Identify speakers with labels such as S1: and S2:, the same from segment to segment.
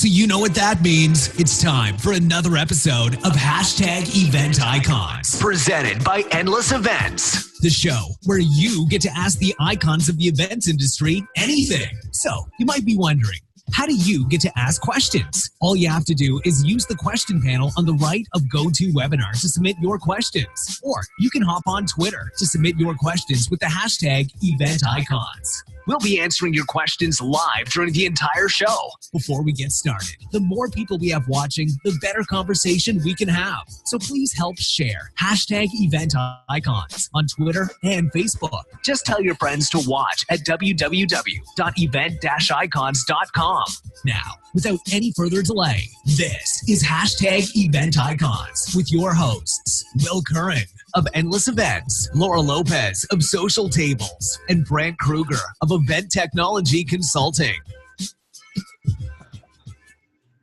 S1: So you know what that means. It's time for another episode of Event Icons. Presented by Endless Events. The show where you get to ask the icons of the events industry anything. So you might be wondering, how do you get to ask questions? All you have to do is use the question panel on the right of GoToWebinar to submit your questions. Or you can hop on Twitter to submit your questions with the hashtag Event Icons. We'll be answering your questions live during the entire show. Before we get started, the more people we have watching, the better conversation we can have. So please help share hashtag Event Icons on Twitter and Facebook. Just tell your friends to watch at www.event-icons.com. Now, without any further delay, this is hashtag Event Icons with your hosts, Will Curran of Endless Events, Laura Lopez of Social Tables, and Brant Kruger of Event Technology Consulting.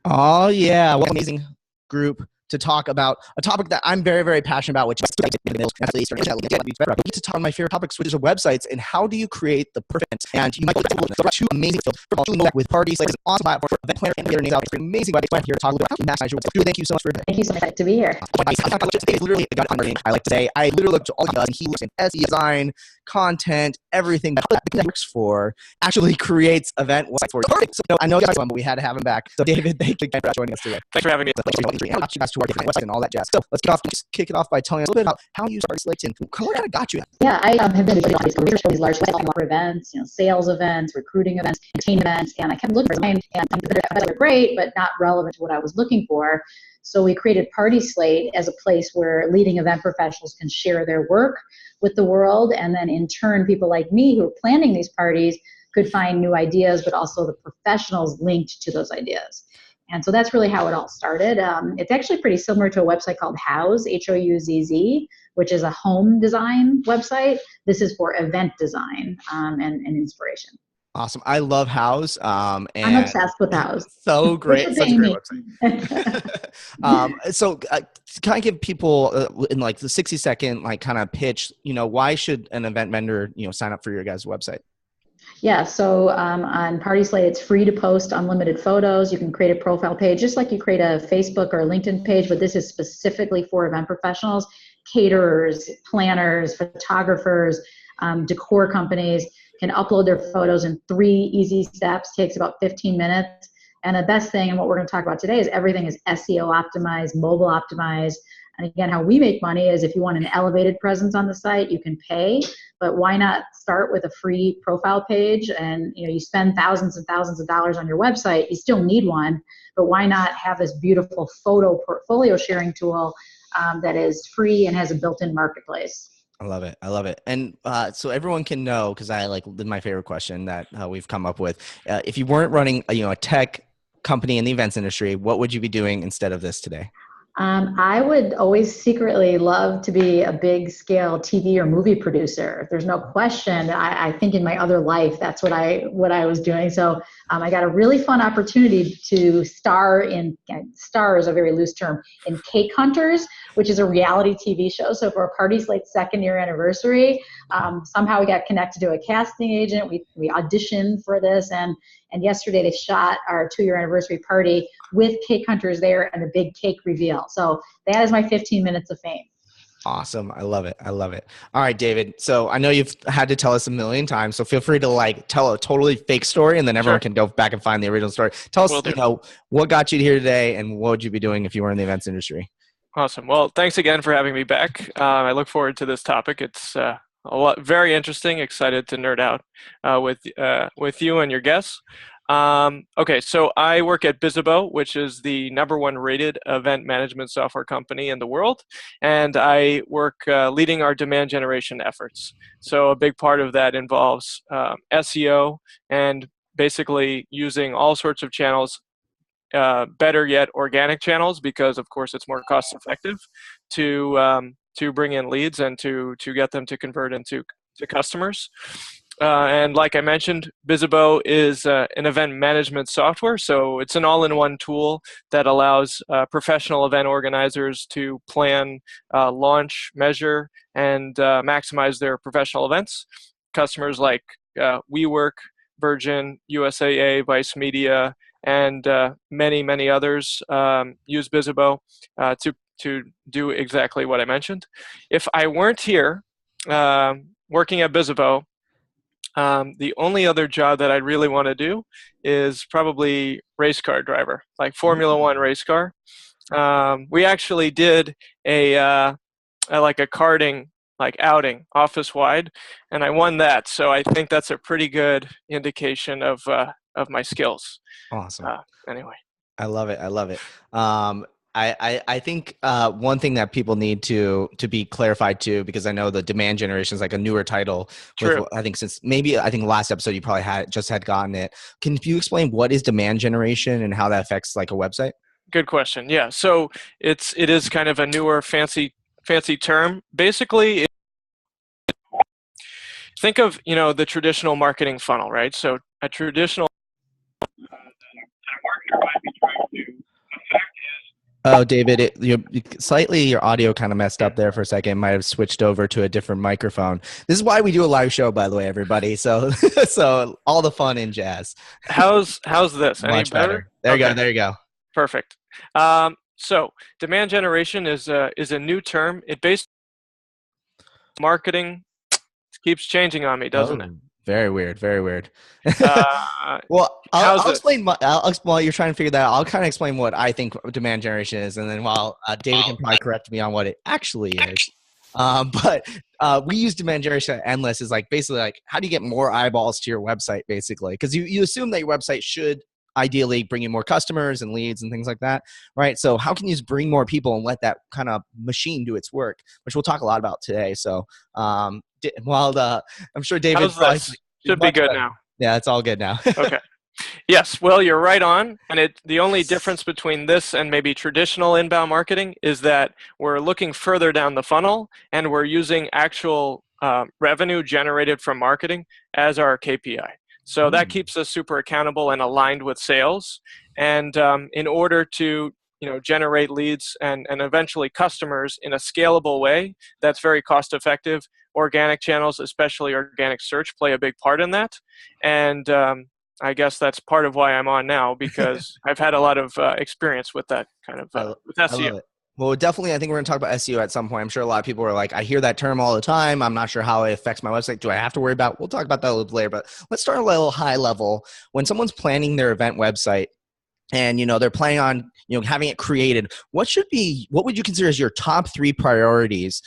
S2: Oh, yeah. What an amazing group to talk about a topic that I'm very, very passionate about, which is we get to talk about my favorite topics, which is websites and how do you create the perfect. And you might go two amazing with parties, like an awesome platform for event planner and their names out. It's an amazing website here to talk about how to maximize your website. Thank you so much for
S3: Thank you so much to be here.
S2: Literally, I like to say, I literally looked at all he does, and he looks in SEO design, content, everything that works for actually creates event websites for you. So I know you guys want, but we had to have him back. So David, thank you for joining us today.
S4: Thanks for having me.
S2: You guys to our different websites and all that jazz. So let's kick it off by telling us a little bit about how you started selecting. What kind of got you?
S3: Yeah, I have been doing these large for events, sales events, recruiting events, entertainment events, and I kept looking for them, and they're great, but not relevant to what I was looking for. So we created Party Slate as a place where leading event professionals can share their work with the world, and then in turn, people like me who are planning these parties could find new ideas, but also the professionals linked to those ideas. And so that's really how it all started. It's actually pretty similar to a website called Houzz, Houzz, which is a home design website. This is for event design and inspiration.
S2: Awesome. I love Houzz.
S3: I'm obsessed with Houzz.
S2: So great. Such a great website. So can I give people in like the 60-second kind of pitch, why should an event vendor, sign up for your guys' website?
S3: Yeah, so on Party Slate, it's free to post unlimited photos. You can create a profile page just like you create a Facebook or a LinkedIn page, but this is specifically for event professionals, caterers, planners, photographers, decor companies can upload their photos in 3 easy steps, takes about 15 minutes. And the best thing, and what we're going to talk about today, is everything is SEO optimized, mobile optimized. And again, how we make money is if you want an elevated presence on the site, you can pay, but why not start with a free profile page? And you spend thousands and thousands of dollars on your website, you still need one, but why not have this beautiful photo portfolio sharing tool that is free and has a built-in marketplace?
S2: I love it. I love it. And so everyone can know, because I my favorite question that we've come up with. If you weren't running a tech company in the events industry, what would you be doing instead of this today?
S3: I would always secretly love to be a big scale TV or movie producer. There's no question. I think in my other life, that's what I was doing. So I got a really fun opportunity to star is a very loose term, in Cake Hunters, which is a reality TV show. So for Party Slate's 2nd year anniversary, somehow we got connected to a casting agent. We auditioned for this, and yesterday they shot our 2-year anniversary party with Cake Hunters there and the big cake reveal. So that is my 15 minutes of fame.
S2: Awesome. I love it. I love it. All right, David. So I know you've had to tell us a million times, so feel free to tell a totally fake story, and then everyone can go back and find the original story. Tell us, what got you here today, and what would you be doing if you were in the events industry?
S4: Awesome. Well, thanks again for having me back. I look forward to this topic. It's very interesting. Excited to nerd out with you and your guests. Okay, so I work at Bizzabo, which is the #1 rated event management software company in the world, and I work leading our demand generation efforts. So a big part of that involves SEO and basically using all sorts of channels, better yet organic channels, because of course it's more cost effective to bring in leads and to get them to convert into customers. And like I mentioned, Bizzabo is an event management software, so it's an all-in-one tool that allows professional event organizers to plan, launch, measure, and maximize their professional events. Customers like WeWork, Virgin, USAA, Vice Media, and many others use Bizzabo to do exactly what I mentioned. If I weren't here working at Bizzabo, the only other job that I'd really want to do is probably race car driver, like Formula One race car. We actually did like a karting like outing office wide, and I won that. So I think that's a pretty good indication of my skills.
S2: Awesome.
S4: Anyway,
S2: I love it. I love it. I think one thing that people need to be clarified too, because I know the demand generation is like a newer title.
S4: True.
S2: I think last episode you probably had gotten it. Can you explain what is demand generation and how that affects like a website?
S4: Good question. Yeah. So it is kind of a newer fancy term. Basically, think of the traditional marketing funnel, right? So a traditional marketer might be trying to affect is.
S2: Oh, David, your audio kind of messed up there for a second. Might have switched over to a different microphone. This is why we do a live show, by the way, everybody. So so all the fun in jazz.
S4: How's this? Any
S2: Much better? There you go. There you go.
S4: Perfect. So demand generation is a new term. It based marketing keeps changing on me, doesn't it?
S2: Very weird. Very weird. Well, I'll explain. While you're trying to figure that out, I'll kind of explain what I think demand generation is, and then while David can probably correct me on what it actually is. But we use demand generation at Endless is like basically like how do you get more eyeballs to your website, basically, because you assume that your website should ideally bring you more customers and leads and things like that, right? So how can you just bring more people and let that kind of machine do its work, which we'll talk a lot about today. So I'm sure David
S4: should be good now.
S2: Yeah, it's all good now.
S4: Okay. Yes, well, you're right on. And the only difference between this and maybe traditional inbound marketing is that we're looking further down the funnel and we're using actual revenue generated from marketing as our KPI. So that keeps us super accountable and aligned with sales. And in order to generate leads and eventually customers in a scalable way that's very cost effective, organic channels, especially organic search, play a big part in that. And I guess that's part of why I'm on now, because I've had a lot of experience with that kind of with SEO.
S2: Well, definitely, I think we're going to talk about SEO at some point. I'm sure a lot of people are like, I hear that term all the time. I'm not sure how it affects my website. Do I have to worry about it? We'll talk about that a little later, but let's start a little high level. When someone's planning their event website and, they're planning on, having it created, what would you consider as your top 3 priorities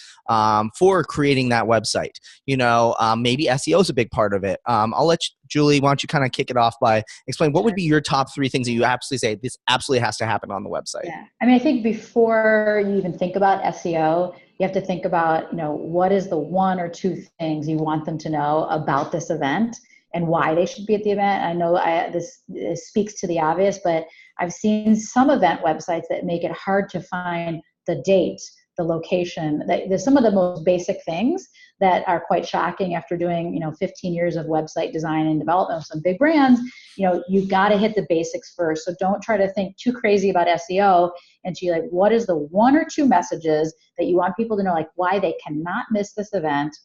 S2: for creating that website? Maybe SEO is a big part of it. I'll let Julie, why don't you kind of kick it off by explain what would be your top 3 things that you absolutely say this absolutely has to happen on the website?
S3: Yeah. I mean, I think before you even think about SEO, you have to think about, what is the 1 or 2 things you want them to know about this event and why they should be at the event. I know this speaks to the obvious, but I've seen some event websites that make it hard to find the date, the location. There's some of the most basic things that are quite shocking after doing, 15 years of website design and development of some big brands. You've got to hit the basics first. So don't try to think too crazy about SEO and see like, what is the 1 or 2 messages that you want people to know, like why they cannot miss this event?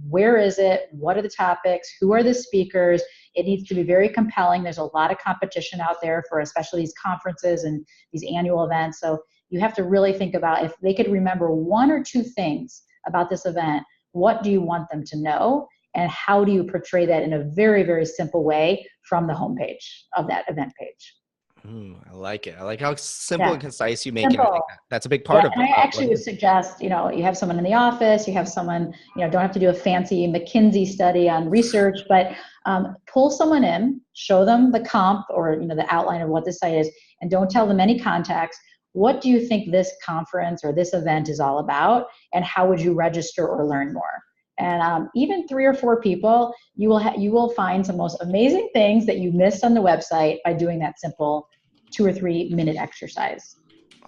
S3: Where is it? What are the topics? Who are the speakers? It needs to be very compelling. There's a lot of competition out there for especially these conferences and these annual events. So you have to really think about if they could remember 1 or 2 things about this event, what do you want them to know? And how do you portray that in a very, very simple way from the homepage of that event page?
S2: I like it. I like how simple and concise you make it. That's a big part of it.
S3: And I actually would suggest, you have someone in the office, you have someone, don't have to do a fancy McKinsey study on research, but pull someone in, show them the comp or, the outline of what the site is, and don't tell them any context. What do you think this conference or this event is all about? And how would you register or learn more? And even 3 or 4 people, you will find some most amazing things that you missed on the website by doing that simple 2 or 3 minute exercise.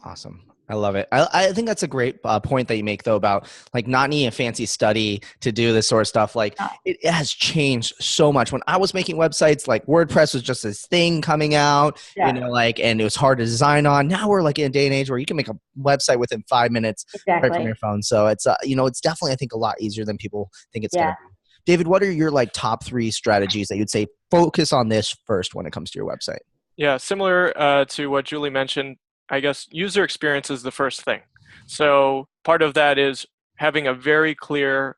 S2: Awesome. I love it. I think that's a great point that you make, though, about like not needing a fancy study to do this sort of stuff. Like it has changed so much. When I was making websites, like WordPress was just this thing coming out, and it was hard to design on. Now we're like in a day and age where you can make a website within 5 minutes right from your phone. So it's, it's definitely, I think, a lot easier than people think it's going to be. David, what are your like top 3 strategies that you'd say focus on this first when it comes to your website?
S4: Yeah, similar to what Julie mentioned, I guess user experience is the first thing. So part of that is having a very clear,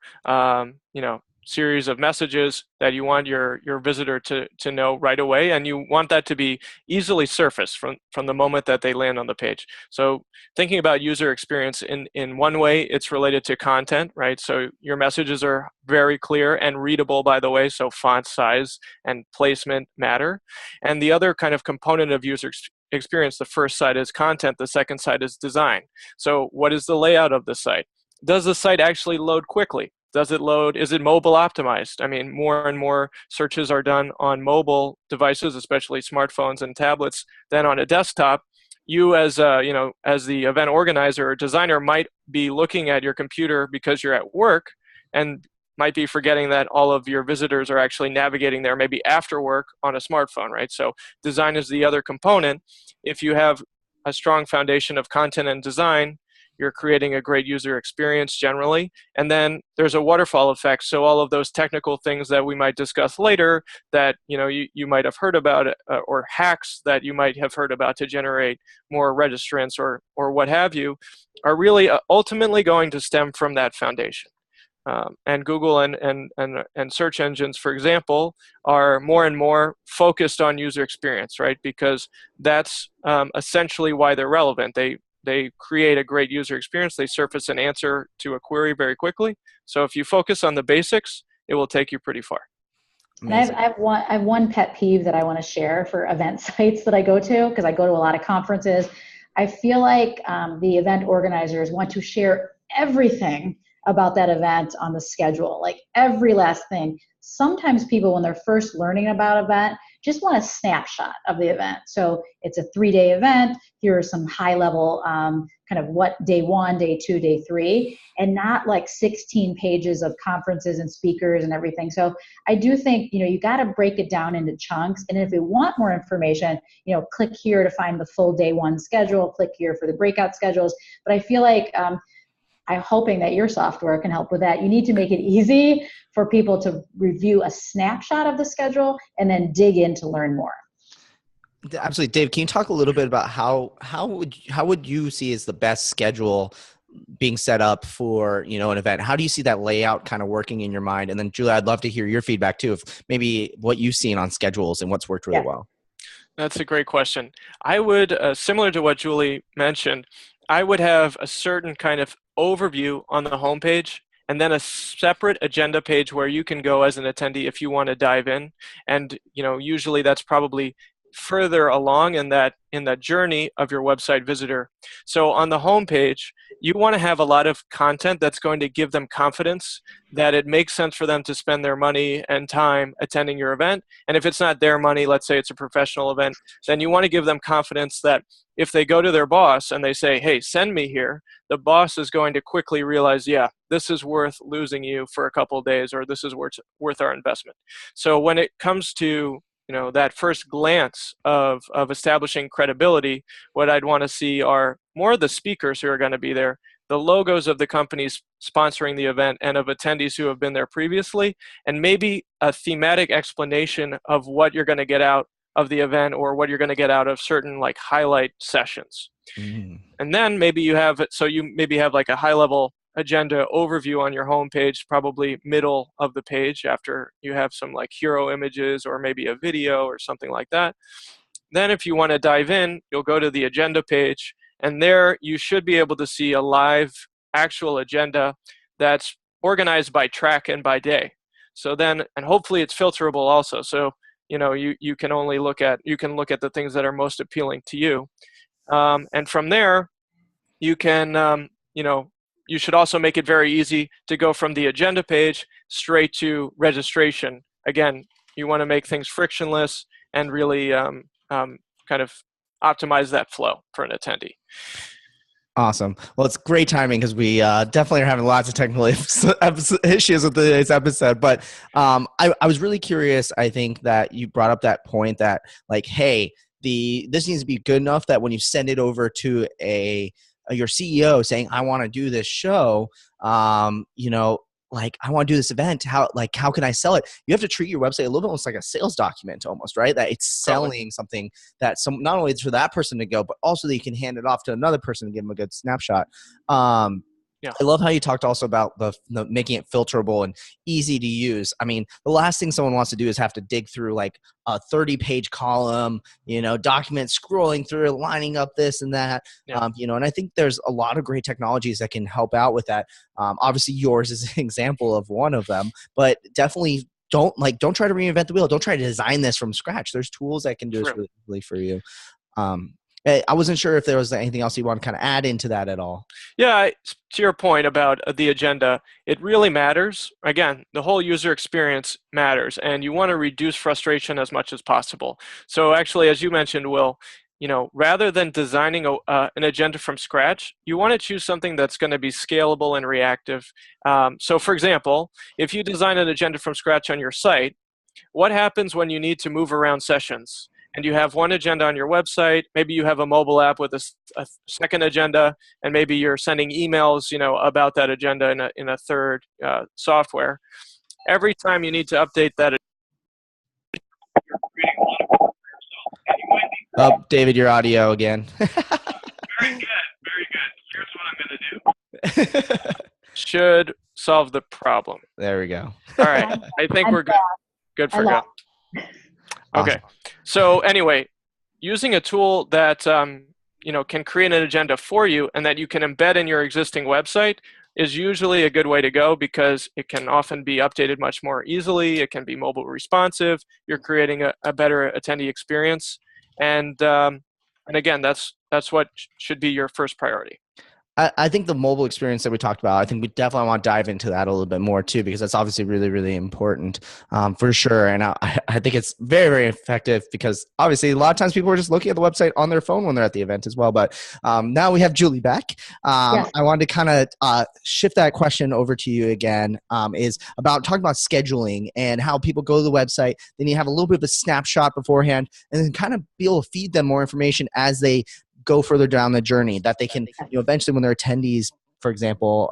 S4: series of messages that you want your visitor to know right away, and you want that to be easily surfaced from the moment that they land on the page. So thinking about user experience in one way, it's related to content, right? So your messages are very clear and readable, by the way, so font size and placement matter. And the other kind of component of user experience, the first side is content, the second side is design. So what is the layout of the site? Does the site actually load quickly? Does it load? Is it mobile optimized? I mean, more and more searches are done on mobile devices, especially smartphones and tablets, than on a desktop. You, as as the event organizer or designer, might be looking at your computer because you're at work, and might be forgetting that all of your visitors are actually navigating there maybe after work on a smartphone, right? So design is the other component. If you have a strong foundation of content and design, you're creating a great user experience generally. And then there's a waterfall effect. So all of those technical things that we might discuss later that you might have heard about, or hacks that you might have heard about to generate more registrants or what have you, are really ultimately going to stem from that foundation. And Google and search engines, for example, are more and more focused on user experience, right? Because that's essentially why they're relevant. They create a great user experience. They surface an answer to a query very quickly. So if you focus on the basics, it will take you pretty far.
S3: And I have one pet peeve that I want to share for event sites that I go to, because I go to a lot of conferences. I feel like the event organizers want to share everything about that event on the schedule, like every last thing. Sometimes people, when they're first learning about an event, just want a snapshot of the event. So it's a 3-day event. Here are some high level kind of what day 1, day 2, day 3, and not like 16 pages of conferences and speakers and everything. So I do think, you got to break it down into chunks. And if you want more information, click here to find the full day 1 schedule, click here for the breakout schedules. But I feel like, I'm hoping that your software can help with that. You need to make it easy for people to review a snapshot of the schedule and then dig in to learn more.
S2: Absolutely. Dave, can you talk a little bit about how would you see as the best schedule being set up for, an event? How do you see that layout kind of working in your mind? And then Julie, I'd love to hear your feedback too, of maybe what you've seen on schedules and what's worked really well.
S4: That's a great question. I would, similar to what Julie mentioned, I would have a certain kind of overview on the homepage, and then a separate agenda page where you can go as an attendee if you want to dive in. And usually that's probably further along in that journey of your website visitor. So on the homepage, you want to have a lot of content that's going to give them confidence that it makes sense for them to spend their money and time attending your event. And if it's not their money, let's say it's a professional event, then you want to give them confidence that if they go to their boss and they say, hey, send me here, the boss is going to quickly realize, yeah, this is worth losing you for a couple of days, or this is worth our investment. So when it comes to that first glance of establishing credibility, what I'd want to see are more of the speakers who are going to be there, the logos of the companies sponsoring the event and of attendees who have been there previously, and maybe a thematic explanation of what you're going to get out of the event or what you're going to get out of certain like highlight sessions. And then maybe you have like a high level agenda overview on your homepage, probably middle of the page after you have some like hero images or maybe a video or something like that. Then if you want to dive in, you'll go to the agenda page, and there you should be able to see a live actual agenda that's organized by track and by day. So then, and hopefully it's filterable also. So, you can look at the things that are most appealing to you. And from there, you can, you should also make it very easy to go from the agenda page straight to registration. Again, you want to make things frictionless and really kind of optimize that flow for an attendee.
S2: Awesome. Well, it's great timing because we definitely are having lots of technical issues with today's episode. But I was really curious. I think that you brought up that point that like, hey, this needs to be good enough that when you send it over to your CEO saying, I want to do this show, like, I want to do this event. How can I sell it? You have to treat your website a little bit almost like a sales document almost, right? That it's selling something that not only for that person to go, but also that you can hand it off to another person to give them a good snapshot.
S4: Yeah.
S2: I love how you talked also about the making it filterable and easy to use. I mean, the last thing someone wants to do is have to dig through like a 30-page column, document, scrolling through, lining up this and that, and I think there's a lot of great technologies that can help out with that. Obviously, yours is an example of one of them, but definitely don't try to reinvent the wheel. Don't try to design this from scratch. There's tools that can do this really easily for you. I wasn't sure if there was anything else you want to kind of add into that at all.
S4: Yeah, to your point about the agenda, it really matters. Again, the whole user experience matters, and you want to reduce frustration as much as possible. So actually, as you mentioned, Will, rather than designing an agenda from scratch, you want to choose something that's going to be scalable and reactive. So for example, if you design an agenda from scratch on your site, what happens when you need to move around sessions? And you have one agenda on your website, maybe you have a mobile app with a second agenda, and maybe you're sending emails, about that agenda in a third software. Every time you need to update that, you're creating a lot of work for yourself.
S2: Oh, David, your audio again.
S4: Very good. Here's what I'm going to do. Should solve the problem.
S2: There we go.
S4: All right. I think we're good. Good for go. Okay. So anyway, using a tool that can create an agenda for you and that you can embed in your existing website is usually a good way to go, because it can often be updated much more easily. It can be mobile responsive. You're creating a better attendee experience, and again, that's what should be your first priority.
S2: I think the mobile experience that we talked about, I think we definitely want to dive into that a little bit more too, because that's obviously really, really important for sure. And I think it's very, very effective, because obviously a lot of times people are just looking at the website on their phone when they're at the event as well. But now we have Julie back. Yes. I wanted to kind of shift that question over to you again, is about talking about scheduling and how people go to the website. Then you have a little bit of a snapshot beforehand, and then kind of be able to feed them more information as they go further down the journey, that they can, eventually when they're attendees, for example,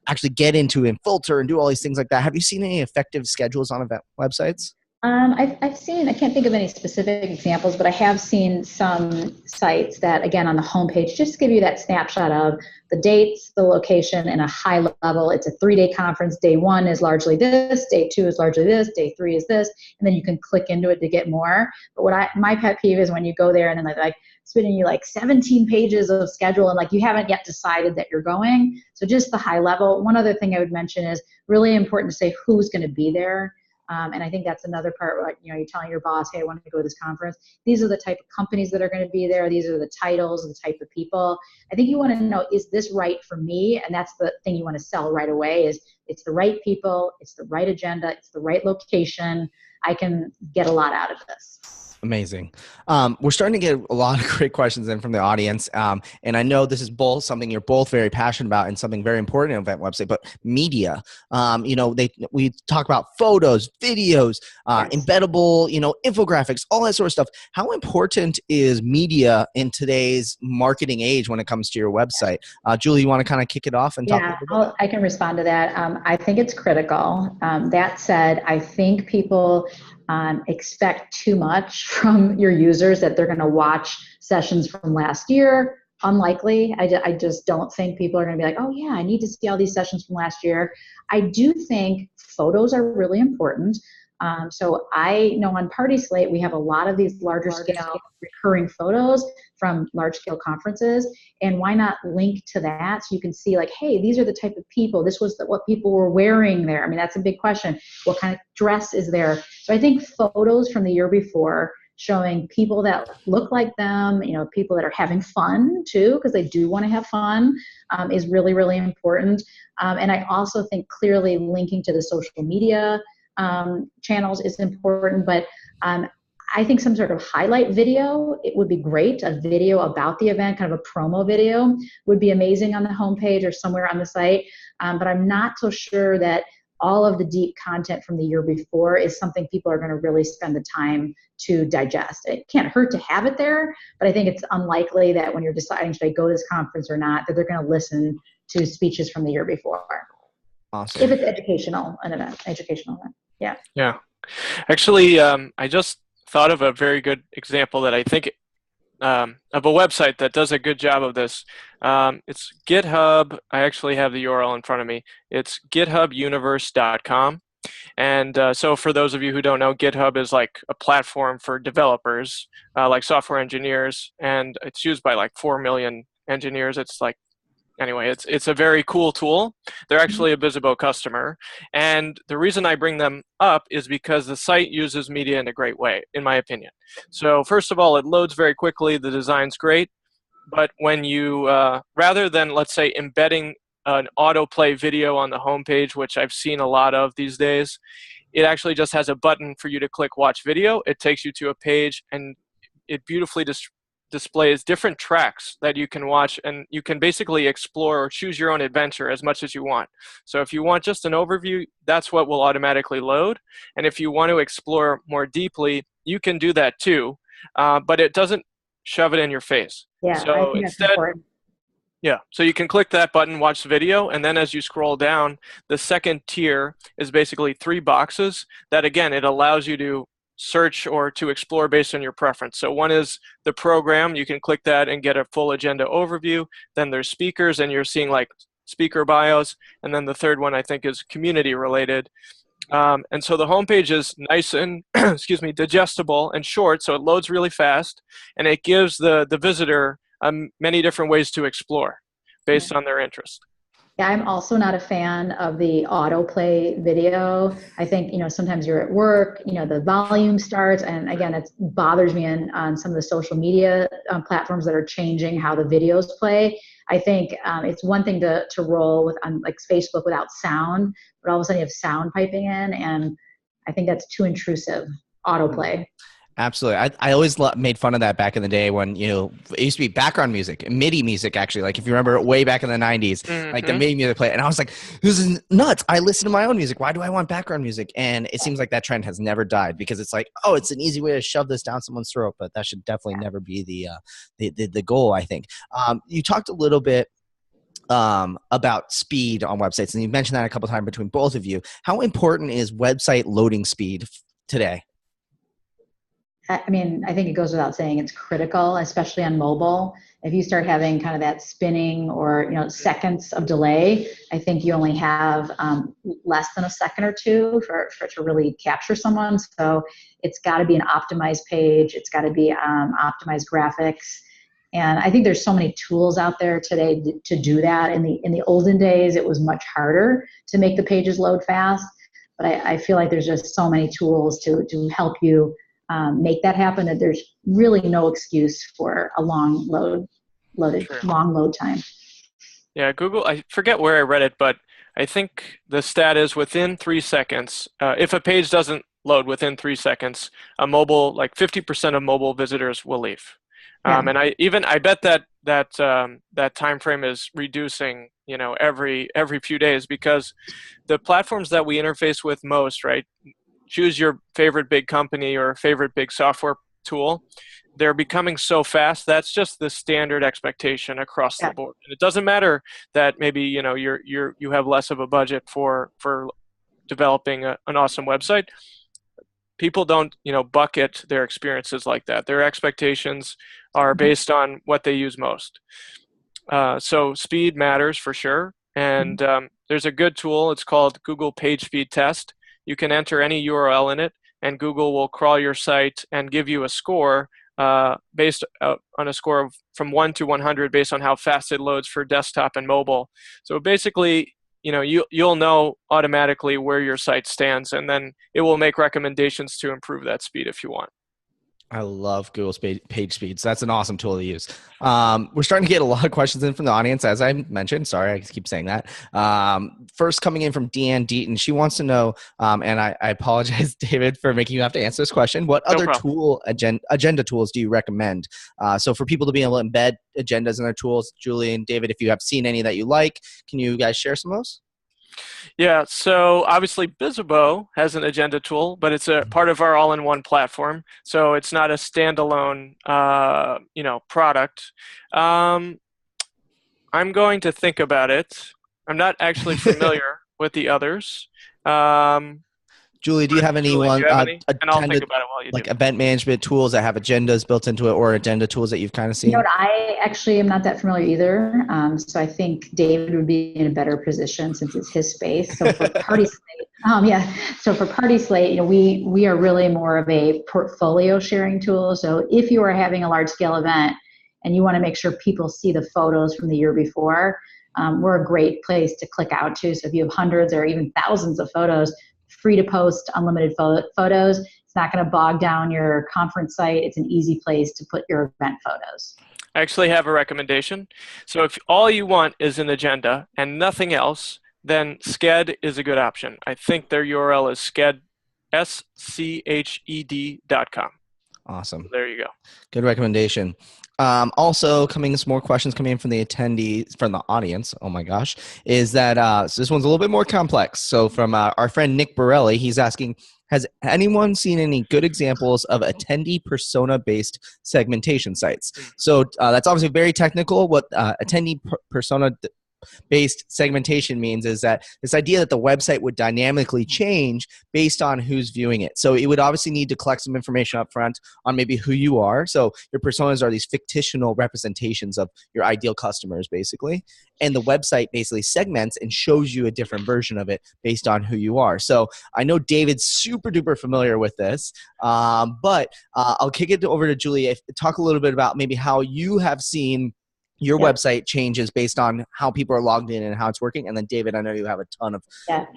S2: actually get into and filter and do all these things like that. Have you seen any effective schedules on event websites?
S3: I've seen, I can't think of any specific examples, but I have seen some sites that, again, on the homepage, just give you that snapshot of the dates, the location, and a high level. It's a 3-day conference. Day 1 is largely this, day 2 is largely this, day 3 is this, and then you can click into it to get more. But my pet peeve is when you go there and then like spinning you like 17 pages of schedule, and like you haven't yet decided that you're going. So just the high level. One other thing I would mention is really important to say who's going to be there. And I think that's another part where, you're telling your boss, hey, I want to go to this conference. These are the type of companies that are going to be there. These are the titles, the type of people. I think you want to know, is this right for me? And that's the thing you want to sell right away, is it's the right people, it's the right agenda, it's the right location. I can get a lot out of this.
S2: Amazing. We're starting to get a lot of great questions in from the audience. And I know this is both something you're both very passionate about and something very important in an event website, but media. We talk about photos, videos, embeddable, infographics, all that sort of stuff. How important is media in today's marketing age when it comes to your website? Julie, you want to kind of kick it off and talk a little bit about that?
S3: I can respond to that. I think it's critical. That said, I think people expect too much from your users, that they're going to watch sessions from last year. Unlikely. I just don't think people are going to be like, oh yeah, I need to see all these sessions from last year. I do think photos are really important. So I know on Party Slate, we have a lot of these larger scale recurring photos from large scale conferences. And why not link to that so you can see like, hey, these are the type of people, this was what people were wearing there. I mean, that's a big question. What kind of dress is there? So I think photos from the year before showing people that look like them, people that are having fun too, because they do want to have fun, is really, really important. And I also think clearly linking to the social media channels is important, but I think some sort of highlight video, it would be great. A video about the event, kind of a promo video, would be amazing on the homepage or somewhere on the site. But I'm not so sure that all of the deep content from the year before is something people are going to really spend the time to digest. It can't hurt to have it there, but I think it's unlikely that when you're deciding, should I go to this conference or not, that they're going to listen to speeches from the year before.
S2: Awesome.
S3: If it's an educational event. Yeah.
S4: Yeah. Actually, I just thought of a very good example that I think of a website that does a good job of this. It's GitHub. I actually have the URL in front of me. It's githubuniverse.com. And so for those of you who don't know, GitHub is like a platform for developers, like software engineers, and it's used by like 4 million engineers. It's like, anyway, it's a very cool tool. They're actually a Bizzabo customer. And the reason I bring them up is because the site uses media in a great way, in my opinion. So first of all, it loads very quickly. The design's great. But when you, rather than, let's say, embedding an autoplay video on the homepage, which I've seen a lot of these days, it actually just has a button for you to click watch video. It takes you to a page, and it beautifully displays different tracks that you can watch, and you can basically explore or choose your own adventure as much as you want. So if you want just an overview, that's what will automatically load. And if you want to explore more deeply, you can do that too, but it doesn't shove it in your face.
S3: Yeah,
S4: so
S3: I think that's
S4: instead,
S3: important.
S4: yeah, so you can click that button, watch the video, and then as you scroll down, the second tier is basically 3 boxes that, again, it allows you to search or to explore based on your preference. So one is the program. You can click that and get a full agenda overview. Then there's speakers, and you're seeing like speaker bios. And then the third one, I think, is community related. And so the homepage is nice and excuse me, digestible and short, so it loads really fast, and it gives the visitor many different ways to explore based on their interest.
S3: Yeah, I'm also not a fan of the autoplay video. I think, sometimes you're at work, the volume starts, and again, it bothers me on some of the social media platforms that are changing how the videos play. I think it's one thing to roll with on like Facebook without sound, but all of a sudden you have sound piping in, and I think that's too intrusive, autoplay.
S2: Absolutely. I always made fun of that back in the day when, it used to be background music, MIDI music, actually. Like if you remember way back in the 90s, like the MIDI music play. And I was like, this is nuts. I listen to my own music. Why do I want background music? And it seems like that trend has never died because it's like, oh, it's an easy way to shove this down someone's throat. But that should definitely never be the goal, I think. You talked a little bit about speed on websites, and you mentioned that a couple of times between both of you. How important is website loading speed today?
S3: I mean, I think it goes without saying it's critical, especially on mobile. If you start having kind of that spinning or, seconds of delay, I think you only have less than a second or two for to really capture someone. So it's got to be an optimized page. It's got to be optimized graphics. And I think there's so many tools out there today to do that. In the olden days, it was much harder to make the pages load fast. But I feel like there's just so many tools to help you make that happen, that there's really no excuse for a long load time.
S4: Yeah, Google, I forget where I read it, but I think the stat is within 3 seconds, if a page doesn't load within 3 seconds, like 50% of mobile visitors will leave.
S3: Yeah.
S4: And I bet that time frame is reducing, every few days, because the platforms that we interface with most, right? Choose your favorite big company or favorite big software tool. They're becoming so fast. That's just the standard expectation across the board. And it doesn't matter that maybe you have less of a budget for developing an awesome website. People don't bucket their experiences like that. Their expectations are based on what they use most. So speed matters for sure. And there's a good tool. It's called Google PageSpeed Test. You can enter any URL in it, and Google will crawl your site and give you a score based on a score from 1 to 100 based on how fast it loads for desktop and mobile. So basically, you'll know automatically where your site stands, and then it will make recommendations to improve that speed if you want.
S2: I love Google's page speed. So that's an awesome tool to use. We're starting to get a lot of questions in from the audience, as I mentioned. Sorry, I keep saying that. First coming in from Deanne Deaton. She wants to know, and I apologize, David, for making you have to answer this question. What other agenda tools do you recommend? So for people to be able to embed agendas in their tools, Julie and David, if you have seen any that you like, can you guys share some of those?
S4: Yeah, so obviously Bizzabo has an agenda tool, but it's a part of our all-in-one platform. So it's not a standalone, product. I'm going to think about it. I'm not actually familiar with the others.
S2: Julie, do you have any
S4: Julie,
S2: one
S4: do you have any? And I'll think
S2: attended
S4: about it while you
S2: like
S4: do.
S2: event management tools that have agendas built into it, or agenda tools that you've kind of seen?
S3: You know what, I actually am not that familiar either. So I think David would be in a better position since it's his space. So for Party Slate, yeah. So for Party Slate, you know, we are really more of a portfolio sharing tool. So if you are having a large scale event and you want to make sure people see the photos from the year before, we're a great place to click out to. So if you have hundreds or even thousands of photos, free to post unlimited photos. It's not going to bog down your conference site. It's an easy place to put your event photos.
S4: I actually have a recommendation. So if all you want is an agenda and nothing else, then Sked is a good option. I think their URL is Sked, SCHED.com.
S2: Awesome.
S4: So there you go.
S2: Good recommendation. Also, some more questions coming in from the attendees, from the audience. Oh my gosh, is that so this one's a little bit more complex. So from our friend Nick Borelli, he's asking, has anyone seen any good examples of attendee persona-based segmentation sites? So that's obviously very technical. What attendee persona-based segmentation means is that this idea that the website would dynamically change based on who's viewing it. So it would obviously need to collect some information up front on maybe who you are. So your personas are these fictional representations of your ideal customers, basically. And the website basically segments and shows you a different version of it based on who you are. So I know David's super duper familiar with this, but I'll kick it over to Julie. Talk a little bit about maybe how you have seen your website changes based on how people are logged in and how it's working. And then David, I know you have a ton of.
S3: Well,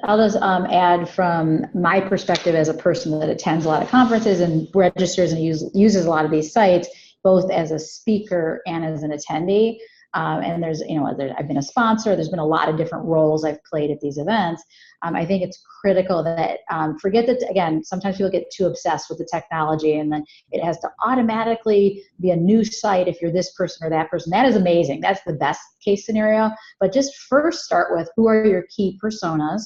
S3: I'll just add from my perspective as a person that attends a lot of conferences and registers and uses a lot of these sites, both as a speaker and as an attendee. And I've been a sponsor. There's been a lot of different roles I've played at these events. I think it's critical that forget that, again, sometimes people get too obsessed with the technology and then it has to automatically be a new site if you're this person or that person. That is amazing. That's the best case scenario. But just first start with who are your key personas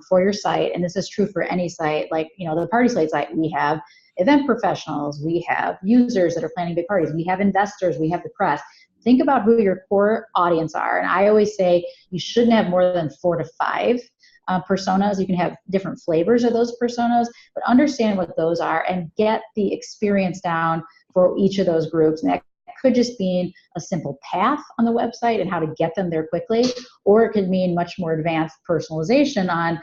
S3: for your site. And this is true for any site. Like, the Party Slate site, we have event professionals, we have users that are planning big parties, we have investors, we have the press. Think about who your core audience are. And I always say you shouldn't have more than 4 to 5 personas. You can have different flavors of those personas, but understand what those are and get the experience down for each of those groups. And that could just mean a simple path on the website and how to get them there quickly, or it could mean much more advanced personalization on,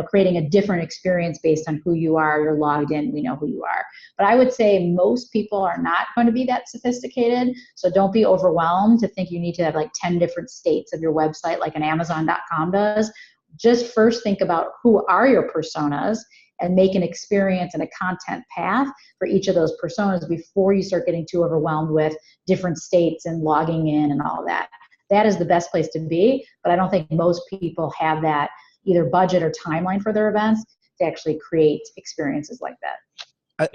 S3: creating a different experience based on who you are. You're logged in, we know who you are. But I would say most people are not going to be that sophisticated, so don't be overwhelmed to think you need to have like 10 different states of your website like an Amazon.com does. Just first think about who are your personas and make an experience and a content path for each of those personas before you start getting too overwhelmed with different states and logging in and all that. That is the best place to be, but I don't think most people have that either budget or timeline for their events to actually create experiences like that.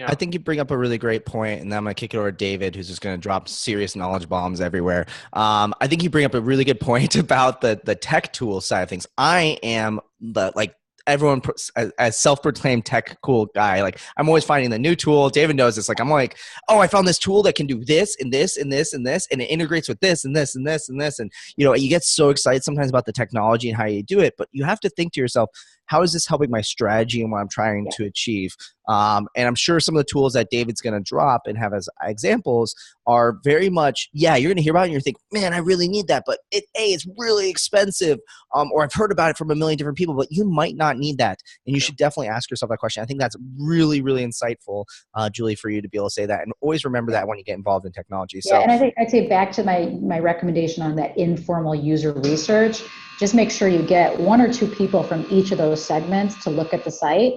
S2: I think you bring up a really great point, and then I'm going to kick it over to David, who's just going to drop serious knowledge bombs everywhere. I think you bring up a really good point about the tech tool side of things. I am everyone as self-proclaimed tech cool guy. Like, I'm always finding the new tool. David knows this. Like, I'm like, oh, I found this tool that can do this and this and this and this, and it integrates with this and this and this and this. And, you get so excited sometimes about the technology and how you do it, but you have to think to yourself, how is this helping my strategy and what I'm trying to achieve? And I'm sure some of the tools that David's going to drop and have as examples are very much, you're going to hear about it and you think, man, I really need that. But it's really expensive. Or I've heard about it from a million different people, but you might not need that. And you should definitely ask yourself that question. I think that's really, really insightful, Julie, for you to be able to say that. And always remember that when you get involved in technology.
S3: Yeah, and I think I'd say back to my recommendation on that informal user research, just make sure you get 1 or 2 people from each of those segments to look at the site.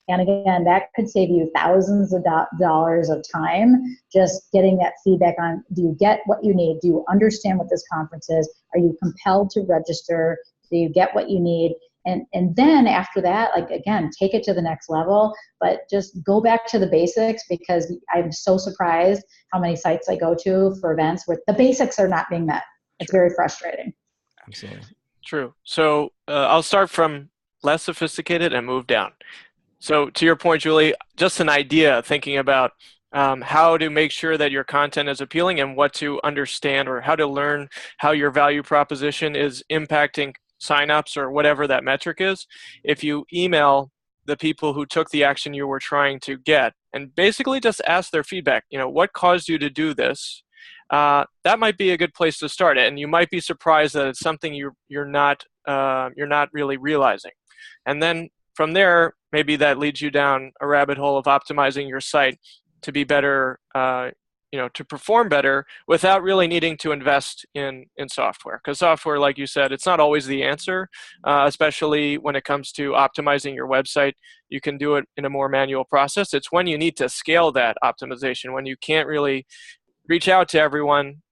S3: And again, that could save you thousands of dollars of time just getting that feedback on, do you get what you need? Do you understand what this conference is? Are you compelled to register? Do you get what you need? And then after that, again, take it to the next level, but just go back to the basics, because I'm so surprised how many sites I go to for events where the basics are not being met. It's very frustrating.
S2: Absolutely.
S4: True. So I'll start from less sophisticated and move down. So to your point, Julie, just an idea, thinking about how to make sure that your content is appealing and what to understand, or how to learn how your value proposition is impacting signups or whatever that metric is, if you email the people who took the action you were trying to get and basically just ask their feedback, what caused you to do this? That might be a good place to start it, and you might be surprised that it's something you're not really realizing. And then from there, maybe that leads you down a rabbit hole of optimizing your site to be better, to perform better without really needing to invest in software. Because software, like you said, it's not always the answer, especially when it comes to optimizing your website. You can do it in a more manual process. It's when you need to scale that optimization, when you can't really reach out to everyone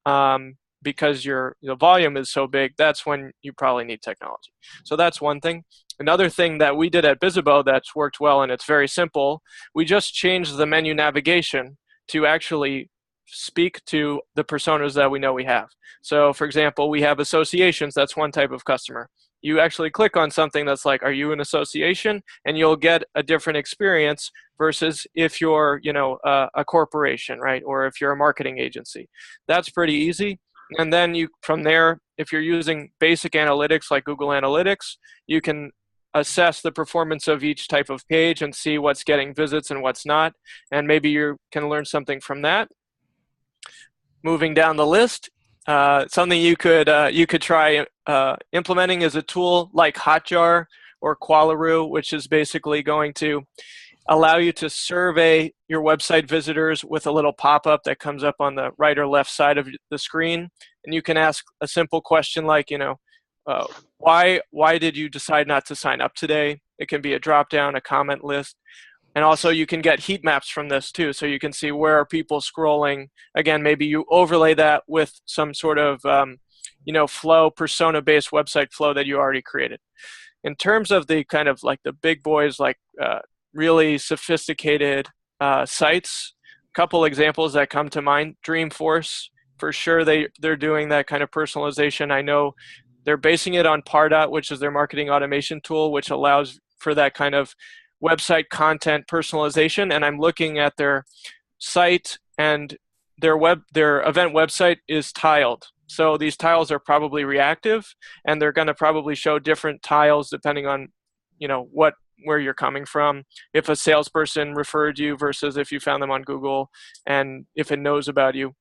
S4: because your volume is so big, that's when you probably need technology. So that's one thing. Another thing that we did at Bizzabo that's worked well, and it's very simple, we just changed the menu navigation to actually speak to the personas that we know we have. So for example, we have associations. That's one type of customer. You actually click on something that's like, are you an association? And you'll get a different experience versus if you're, a corporation, right? Or if you're a marketing agency. That's pretty easy. And then from there, if you're using basic analytics like Google Analytics, you can assess the performance of each type of page and see what's getting visits and what's not. And maybe you can learn something from that. Moving down the list, something you could try implementing is a tool like Hotjar or Qualaroo, which is basically going to allow you to survey your website visitors with a little pop-up that comes up on the right or left side of the screen. And you can ask a simple question like, why did you decide not to sign up today? It can be a drop-down, a comment list. And also you can get heat maps from this too. So you can see where are people scrolling. Again, maybe you overlay that with some sort of, flow, persona-based website flow that you already created. In terms of the kind of like the big boys, like really sophisticated sites, a couple examples that come to mind, Dreamforce, for sure they're doing that kind of personalization. I know they're basing it on Pardot, which is their marketing automation tool, which allows for that kind of website content personalization. And I'm looking at their site, and their event website is tiled. So these tiles are probably reactive, and they're going to probably show different tiles depending on, where you're coming from. If a salesperson referred you versus if you found them on Google, and if it knows about you.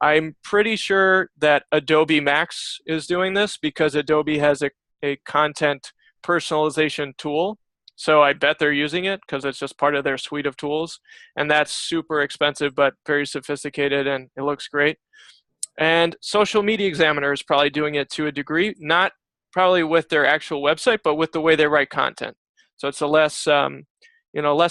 S4: I'm pretty sure that Adobe Max is doing this because Adobe has a content personalization tool. So I bet they're using it because it's just part of their suite of tools. And that's super expensive, but very sophisticated, and it looks great. And Social Media Examiner is probably doing it to a degree, not probably with their actual website, but with the way they write content. So it's a less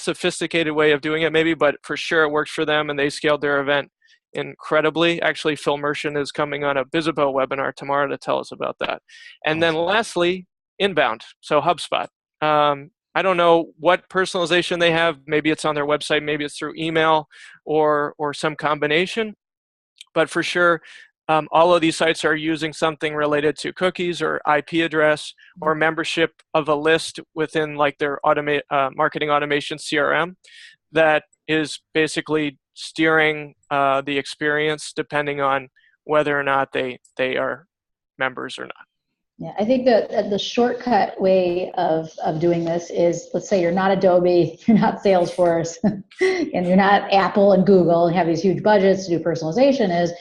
S4: sophisticated way of doing it maybe, but for sure it works for them, and they scaled their event incredibly. Actually, Phil Mershon is coming on a Bizzabo webinar tomorrow to tell us about that. And then lastly, Inbound, so HubSpot. I don't know what personalization they have. Maybe it's on their website, maybe it's through email or some combination. But for sure, all of these sites are using something related to cookies or IP address or membership of a list within like their marketing automation CRM that is basically steering the experience depending on whether or not they are members or not.
S3: Yeah, I think that the shortcut way of doing this is, let's say you're not Adobe, you're not Salesforce, and you're not Apple and Google and have these huge budgets to do personalization, is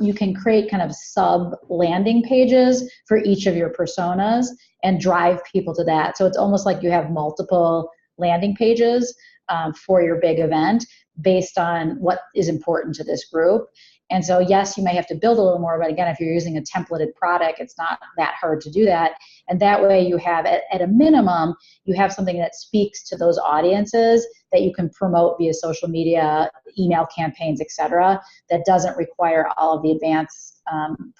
S3: you can create kind of sub landing pages for each of your personas and drive people to that. So it's almost like you have multiple landing pages for your big event based on what is important to this group. And so, yes, you may have to build a little more, but again, if you're using a templated product, it's not that hard to do that. And that way you have, at a minimum, you have something that speaks to those audiences that you can promote via social media, email campaigns, et cetera, that doesn't require all of the advanced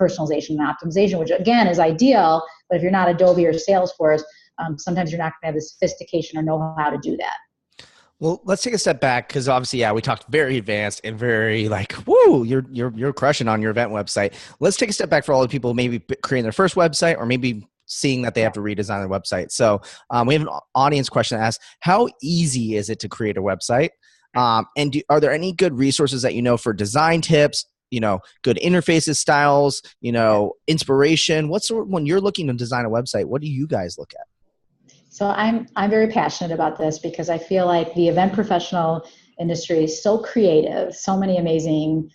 S3: personalization and optimization, which again is ideal, but if you're not Adobe or Salesforce, sometimes you're not going to have the sophistication or know how to do that.
S2: Well, let's take a step back because obviously, yeah, we talked very advanced and very like, woo, you're crushing on your event website. Let's take a step back for all the people maybe creating their first website or maybe seeing that they have to redesign their website. So we have an audience question that asks, how easy is it to create a website? And are there any good resources that you know for design tips, good interfaces, styles, inspiration? When you're looking to design a website, what do you guys look at?
S3: So I'm very passionate about this because I feel like the event professional industry is so creative, so many amazing,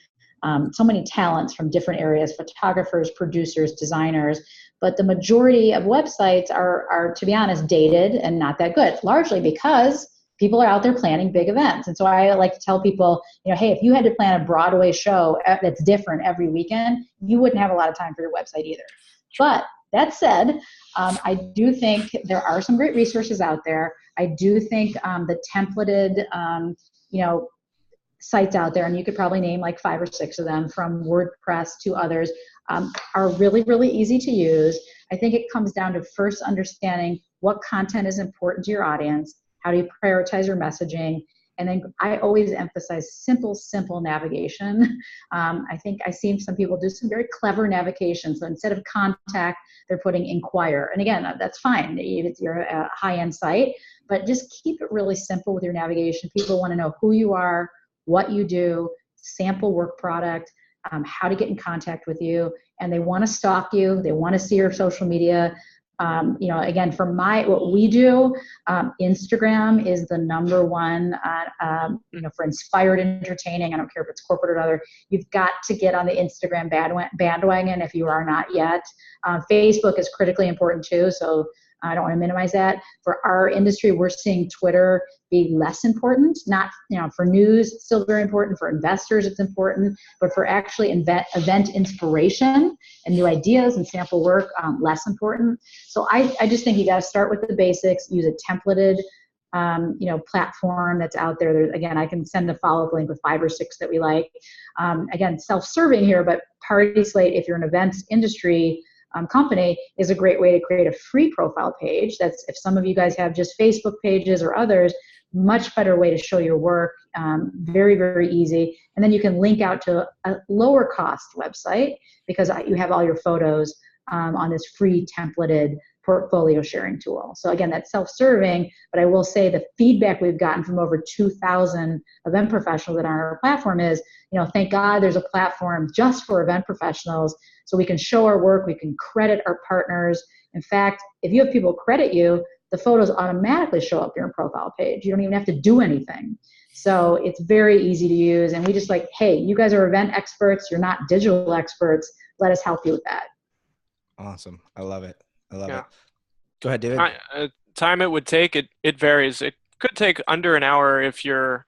S3: so many talents from different areas, photographers, producers, designers, but the majority of websites are, to be honest, dated and not that good, largely because people are out there planning big events. And so I like to tell people, hey, if you had to plan a Broadway show that's different every weekend, you wouldn't have a lot of time for your website either. But that said, I do think there are some great resources out there. I do think the templated, sites out there, and you could probably name like 5 or 6 of them from WordPress to others, are really, really easy to use. I think it comes down to first understanding what content is important to your audience. How do you prioritize your messaging? And then I always emphasize simple navigation. I think I've seen some people do some very clever navigation. So instead of contact, they're putting inquire. And again, that's fine if you're a high-end site, but just keep it really simple with your navigation. People want to know who you are, what you do, sample work product, how to get in contact with you, and they want to stalk you. They want to see your social media. Again, for what we do, Instagram is the number one, for inspired entertaining. I don't care if it's corporate or other. You've got to get on the Instagram bandwagon if you are not yet. Facebook is critically important too. So I don't want to minimize that. For our industry, we're seeing Twitter be less important. Not, for news, still very important. For investors, it's important. But for actually event inspiration and new ideas and sample work, less important. So I just think you got to start with the basics. Use a templated, platform that's out there. Again, I can send a follow-up link with 5 or 6 that we like. Again, self-serving here, but Party Slate, if you're an events industry company, is a great way to create a free profile page. That's, if some of you guys have just Facebook pages or others, much better way to show your work. Very, very easy. And then you can link out to a lower cost website because you have all your photos on this free templated portfolio sharing tool. So again, that's self-serving, but I will say the feedback we've gotten from over 2,000 event professionals that are on our platform is, thank God there's a platform just for event professionals so we can show our work, we can credit our partners. In fact, if you have people credit you, the photos automatically show up on your profile page. You don't even have to do anything. So it's very easy to use. And we just like, hey, you guys are event experts, you're not digital experts. Let us help you with that.
S2: Awesome. I love it. Go ahead, David.
S4: Time it would take, it varies. It could take under an hour if you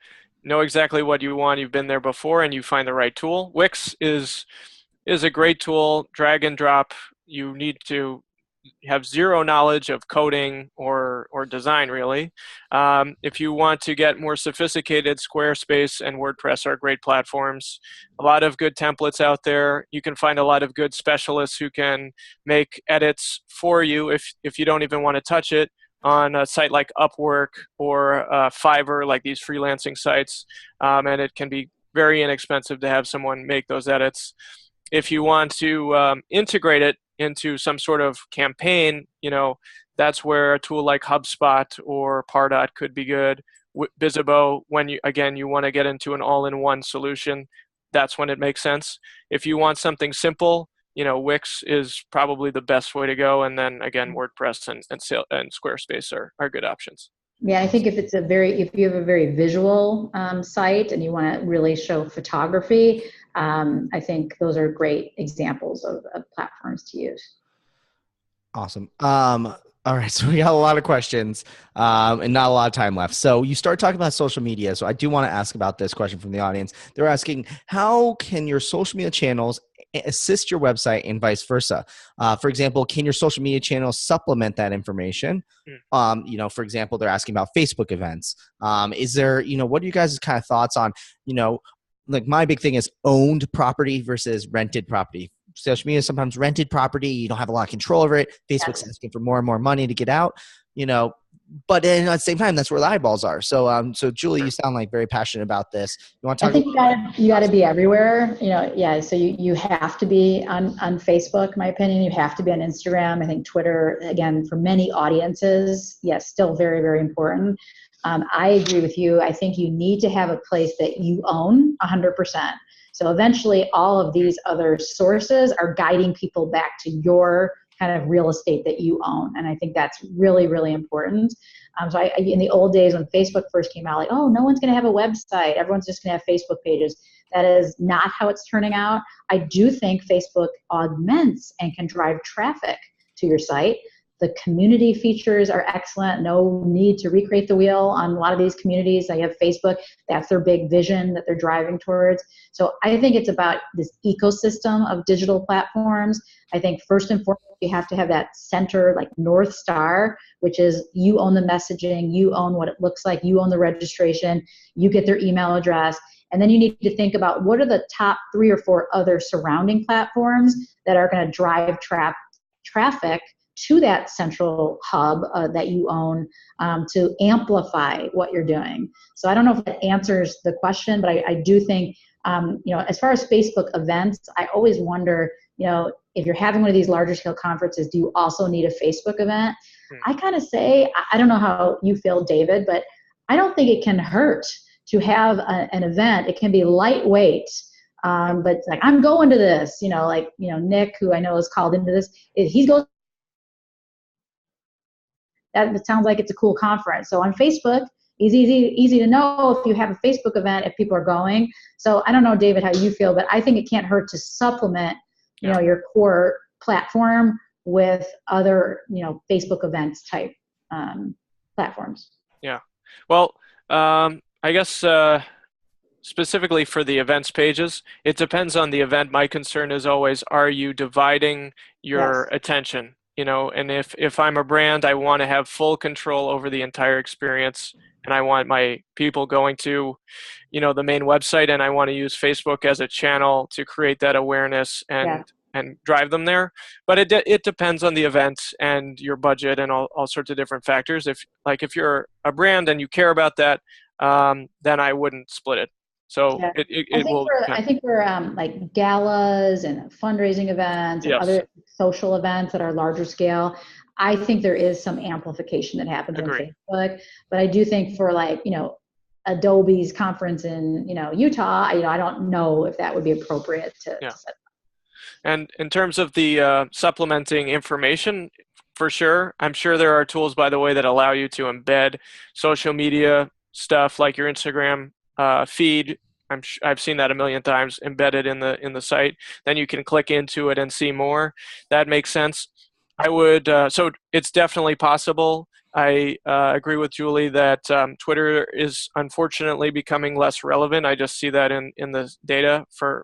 S4: know exactly what you want, you've been there before, and you find the right tool. Wix is a great tool, drag and drop. You need to have zero knowledge of coding or design, really. If you want to get more sophisticated, Squarespace and WordPress are great platforms. A lot of good templates out there. You can find a lot of good specialists who can make edits for you if you don't even want to touch it on a site like Upwork or Fiverr, like these freelancing sites. And it can be very inexpensive to have someone make those edits. If you want to integrate it into some sort of campaign, that's where a tool like HubSpot or Pardot could be good. Bizzabo, when you want to get into an all-in-one solution, that's when it makes sense. If you want something simple, Wix is probably the best way to go. And then again, WordPress and Squarespace are good options.
S3: Yeah, I think if you have a very visual site and you want to really show photography, I think those are great examples of platforms to use.
S2: Awesome. All right, so we got a lot of questions and not a lot of time left. So you start talking about social media. So I do want to ask about this question from the audience. They're asking, how can your social media channels assist your website and vice versa? For example, can your social media channels supplement that information? For example, they're asking about Facebook events. Is there, what are you guys' kind of thoughts on, like my big thing is owned property versus rented property. Social media is sometimes rented property. You don't have a lot of control over it. Facebook's asking for more and more money to get out, but then at the same time, that's where the eyeballs are. So, Julie, you sound like very passionate about this. You want to talk?
S3: I think you got to be everywhere. So you have to be on Facebook, in my opinion. You have to be on Instagram. I think Twitter, again, for many audiences, yes, still very, very important. I agree with you. I think you need to have a place that you own 100%. So eventually all of these other sources are guiding people back to your kind of real estate that you own. And I think that's really, really important. So in the old days when Facebook first came out, like, oh, no one's going to have a website. Everyone's just going to have Facebook pages. That is not how it's turning out. I do think Facebook augments and can drive traffic to your site. The community features are excellent. No need to recreate the wheel on a lot of these communities. They have Facebook. That's their big vision that they're driving towards. So I think it's about this ecosystem of digital platforms. I think first and foremost, you have to have that center, like North Star, which is you own the messaging, you own what it looks like, you own the registration, you get their email address. And then you need to think about what are the top 3 or 4 other surrounding platforms that are going to drive traffic to that central hub that you own to amplify what you're doing. So I don't know if that answers the question, but I do think, as far as Facebook events, I always wonder, if you're having one of these larger scale conferences, do you also need a Facebook event? I kind of say, I don't know how you feel, David, but I don't think it can hurt to have an event. It can be lightweight, but it's like, I'm going to this, Nick, who I know is called into this, he goes, that sounds like it's a cool conference. So on Facebook, it's easy to know if you have a Facebook event, if people are going. So I don't know, David, how you feel, but I think it can't hurt to supplement, your core platform with other, Facebook events type platforms.
S4: Yeah. Well, I guess specifically for the events pages, it depends on the event. My concern is always, are you dividing your attention? And if I'm a brand, I want to have full control over the entire experience, and I want my people going to, the main website, and I want to use Facebook as a channel to create that awareness and drive them there. But it depends on the event and your budget and all sorts of different factors. If you're a brand and you care about that, then I wouldn't split it. So
S3: I think for like galas and fundraising events and other social events that are larger scale, I think there is some amplification that happens on Facebook. But I do think for Adobe's conference in Utah, I don't know if that would be appropriate to set.
S4: And in terms of the supplementing information, for sure, I'm sure there are tools, by the way, that allow you to embed social media stuff like your Instagram feed. I've seen that a million times embedded in the site. Then you can click into it and see more. That makes sense. I would so it's definitely possible. I agree with Julie that Twitter is unfortunately becoming less relevant. I just see that in the data for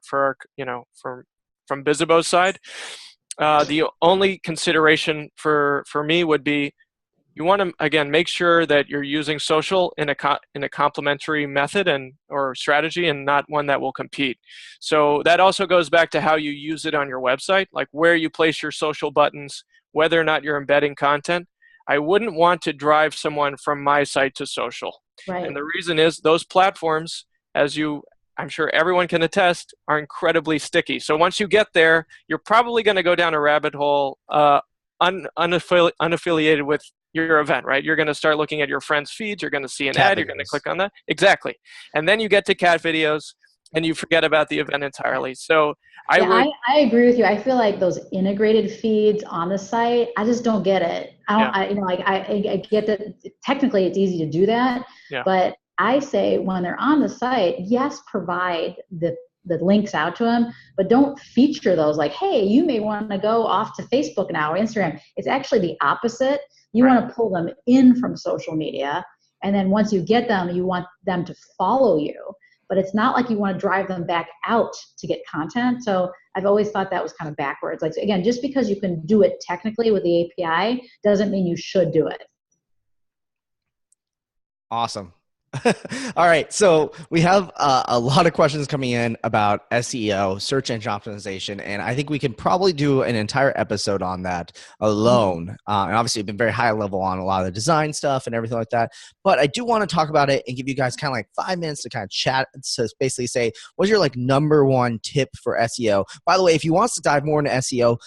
S4: from Bizibo's side. The only consideration for me would be, you want to, again, make sure that you're using social in a complementary method or strategy, and not one that will compete. So that also goes back to how you use it on your website, like where you place your social buttons, whether or not you're embedding content. I wouldn't want to drive someone from my site to social.
S3: Right.
S4: And the reason is those platforms, I'm sure everyone can attest, are incredibly sticky. So once you get there, you're probably going to go down a rabbit hole unaffiliated with your event, right? You're going to start looking at your friends' feeds. You're going to see an ad. You're going to click on that. Exactly. And then you get to cat videos and you forget about the event entirely. So I
S3: agree with you. I feel like those integrated feeds on the site, I just don't get it. I get that technically it's easy to do that, but I say when they're on the site, yes, provide the links out to them, but don't feature those like, hey, you may want to go off to Facebook now or Instagram. It's actually the opposite. You want to pull them in from social media, and then once you get them, you want them to follow you. But it's not like you want to drive them back out to get content. So I've always thought that was kind of backwards. Like, again, just because you can do it technically with the API doesn't mean you should do it.
S2: Awesome. All right. So we have a lot of questions coming in about SEO, search engine optimization, and I think we can probably do an entire episode on that alone. And obviously, we've been very high level on a lot of the design stuff and everything like that. But I do want to talk about it and give you guys kind of like 5 minutes to kind of chat. So basically say, what's your like number one tip for SEO? By the way, if you want us to dive more into SEO,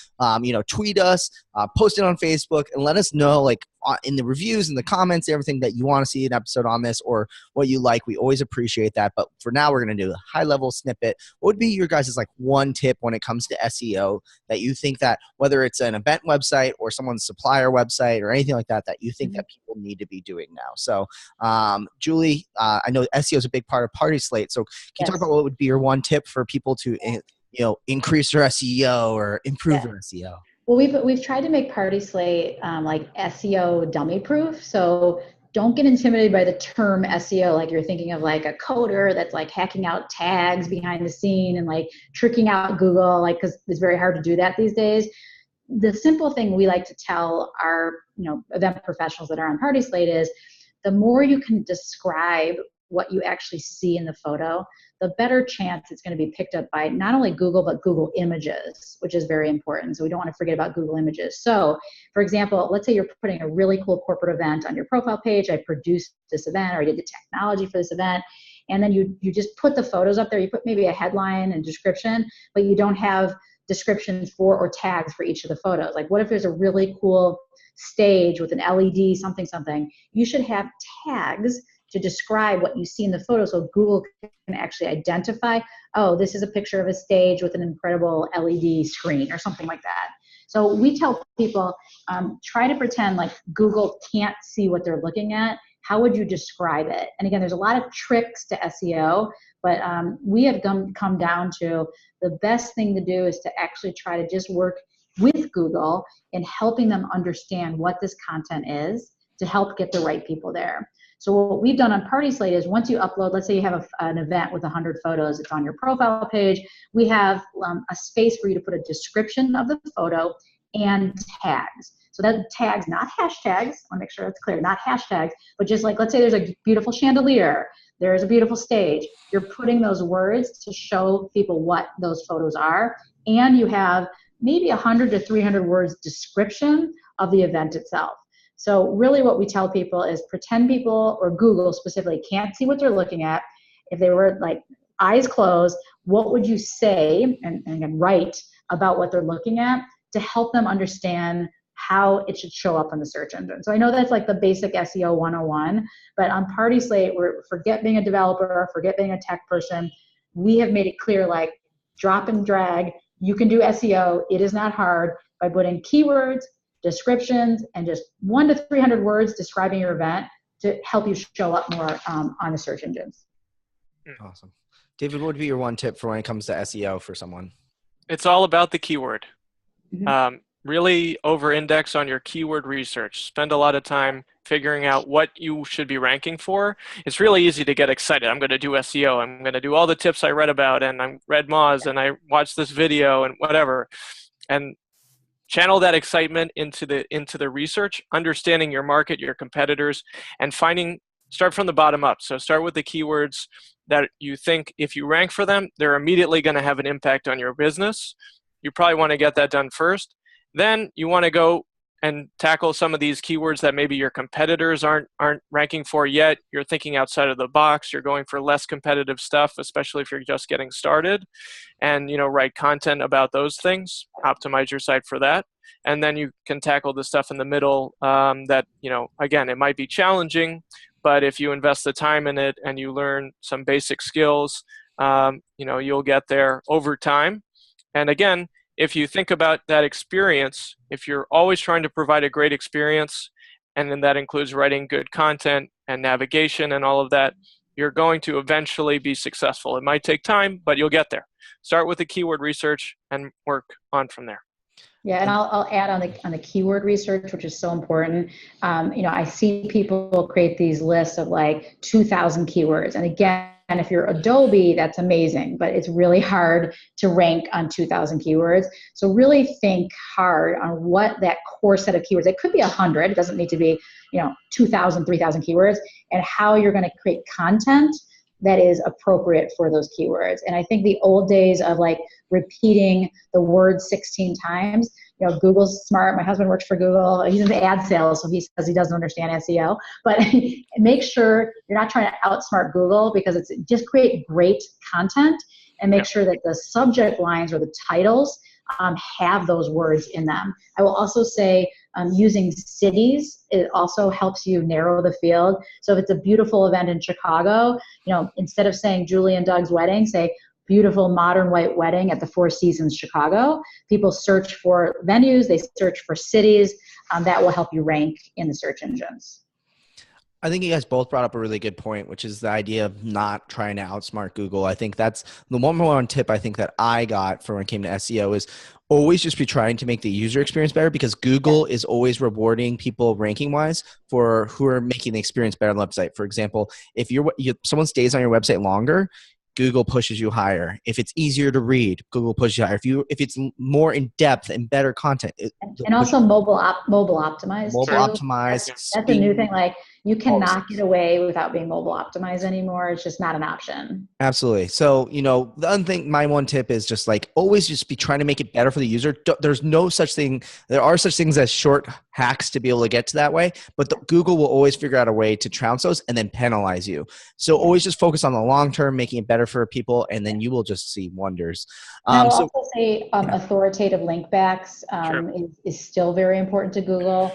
S2: tweet us, post it on Facebook and let us know, like in the reviews and the comments, everything that you want to see an episode on this or what you like. We always appreciate that. But for now, we're going to do a high level snippet. What would be your guys' like one tip when it comes to SEO that you think that whether it's an event website or someone's supplier website or anything like that, that you think that people need to be doing now? So Julie, I know SEO is a big part of Party Slate. So can you talk about what would be your one tip for people to, increase their SEO or improve their SEO?
S3: Well, we've tried to make Party Slate like SEO dummy proof. So don't get intimidated by the term SEO. Like you're thinking of like a coder that's like hacking out tags behind the scene and like tricking out Google, like, because it's very hard to do that these days. The simple thing we like to tell our event professionals that are on Party Slate is the more you can describe what you actually see in the photo, the better chance it's going to be picked up by not only Google, but Google Images, which is very important. So we don't want to forget about Google Images. So for example, let's say you're putting a really cool corporate event on your profile page. I produced this event, or I did the technology for this event. And then you just put the photos up there. You put maybe a headline and description, but you don't have descriptions for or tags for each of the photos. Like what if there's a really cool stage with an LED something? You should have tags to describe what you see in the photo so Google can actually identify, oh, this is a picture of a stage with an incredible LED screen or something like that. So we tell people, try to pretend like Google can't see what they're looking at. How would you describe it? And again, there's a lot of tricks to SEO, but we have come down to the best thing to do is to actually try to just work with Google in helping them understand what this content is to help get the right people there. So what we've done on Party Slate is once you upload, let's say you have an event with 100 photos, it's on your profile page, we have a space for you to put a description of the photo and tags. So that tags, not hashtags, I want to make sure that's clear, not hashtags, but just like, let's say there's a beautiful chandelier, there's a beautiful stage. You're putting those words to show people what those photos are, and you have maybe 100 to 300 words description of the event itself. So really what we tell people is pretend people, or Google specifically, can't see what they're looking at. If they were like eyes closed, what would you say and write about what they're looking at to help them understand how it should show up on the search engine? So I know that's like the basic SEO 101, but on Party Slate, forget being a developer, forget being a tech person. We have made it clear, like drop and drag, you can do SEO. It is not hard by putting keywords, descriptions, and just 100 to 300 words describing your event to help you show up more on the search engines.
S2: Awesome. David, what would be your one tip for when it comes to SEO for someone?
S4: It's all about the keyword. Really over-index on your keyword research. Spend a lot of time figuring out what you should be ranking for. It's really easy to get excited. I'm going to do SEO. I'm going to do all the tips I read about, and I read Moz, and I watched this video, and whatever. And channel that excitement into the research, understanding your market, your competitors, and start from the bottom up. So start with the keywords that you think if you rank for them, they're immediately going to have an impact on your business. You probably want to get that done first. Then you want to go and tackle some of these keywords that maybe your competitors aren't ranking for yet. You're thinking outside of the box. You're going for less competitive stuff, especially if you're just getting started, and write content about those things. Optimize your site for that, and then you can tackle the stuff in the middle that again, it might be challenging, but if you invest the time in it and you learn some basic skills, you'll get there over time. And again, if you think about that experience, if you're always trying to provide a great experience, and then that includes writing good content and navigation and all of that, you're going to eventually be successful. It might take time, but you'll get there. Start with the keyword research and work on from there.
S3: Yeah, and I'll add on the keyword research, which is so important. I see people create these lists of like 2,000 keywords, and again, if you're Adobe, that's amazing, but it's really hard to rank on 2,000 keywords. So really think hard on what that core set of keywords. It could be 100. It doesn't need to be 2,000, 3,000 keywords, and how you're going to create content that is appropriate for those keywords. And I think the old days of like repeating the word 16 times, Google's smart. My husband works for Google. He's in the ad sales, so he says he doesn't understand SEO. But make sure you're not trying to outsmart Google, because it's just create great content and make sure that the subject lines or the titles have those words in them. I will also say using cities, it also helps you narrow the field. So if it's a beautiful event in Chicago, instead of saying Julie and Doug's wedding, say beautiful modern white wedding at the Four Seasons Chicago. People search for venues, they search for cities. That will help you rank in the search engines.
S2: I think you guys both brought up a really good point, which is the idea of not trying to outsmart Google. I think that's the one tip I think that I got for when it came to SEO is always just be trying to make the user experience better, because Google is always rewarding people ranking wise for who are making the experience better on the website. For example, if someone stays on your website longer, Google pushes you higher. If it's easier to read, Google pushes you higher. If it's more in depth and better content,
S3: and also mobile optimized.
S2: Mobile optimized.
S3: That's a new thing. Like you cannot get away without being mobile optimized anymore. It's just not an option.
S2: Absolutely. So, the other thing, my one tip is just like always just be trying to make it better for the user. There's no such thing. There are such things as short hacks to be able to get to that way, but Google will always figure out a way to trounce those and then penalize you. So always just focus on the long term, making it better for people, and then you will just see wonders.
S3: I'll also say authoritative link backs is still very important to Google.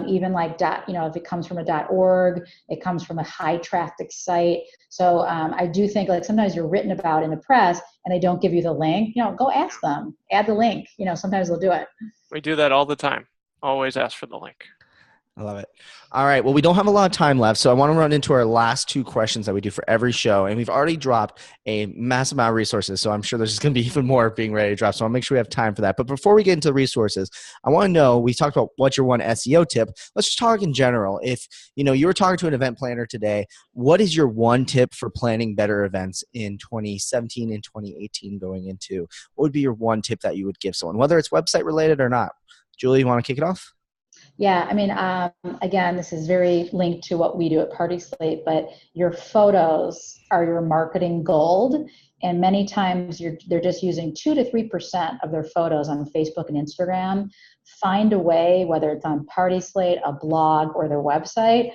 S3: Even like if it comes from a .org, it comes from a high traffic site. So I do think like sometimes you're written about in the press and they don't give you the link, go ask them, add the link, sometimes they'll do it.
S4: We do that all the time. Always ask for the link.
S2: I love it. All right. Well, we don't have a lot of time left, so I want to run into our last two questions that we do for every show. And we've already dropped a massive amount of resources, so I'm sure there's going to be even more being ready to drop. So I'll make sure we have time for that. But before we get into the resources, I want to know, we talked about what's your one SEO tip. Let's just talk in general. If you were talking to an event planner today, what is your one tip for planning better events in 2017 and 2018 going into? What would be your one tip that you would give someone, whether it's website related or not? Julie, you want to kick it off?
S3: Yeah, I mean, again, this is very linked to what we do at Party Slate, but your photos are your marketing gold. And many times they're just using 2 to 3% of their photos on Facebook and Instagram. Find a way, whether it's on Party Slate, a blog, or their website,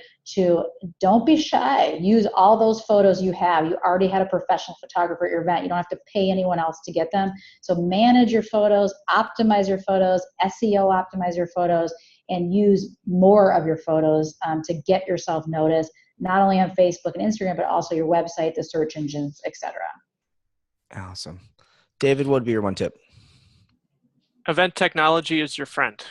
S3: don't be shy. Use all those photos you have. You already had a professional photographer at your event. You don't have to pay anyone else to get them. So manage your photos, optimize your photos, SEO optimize your photos, and use more of your photos to get yourself noticed, not only on Facebook and Instagram, but also your website, the search engines, etc.
S2: Awesome. David, what would be your one tip?
S4: Event technology is your friend.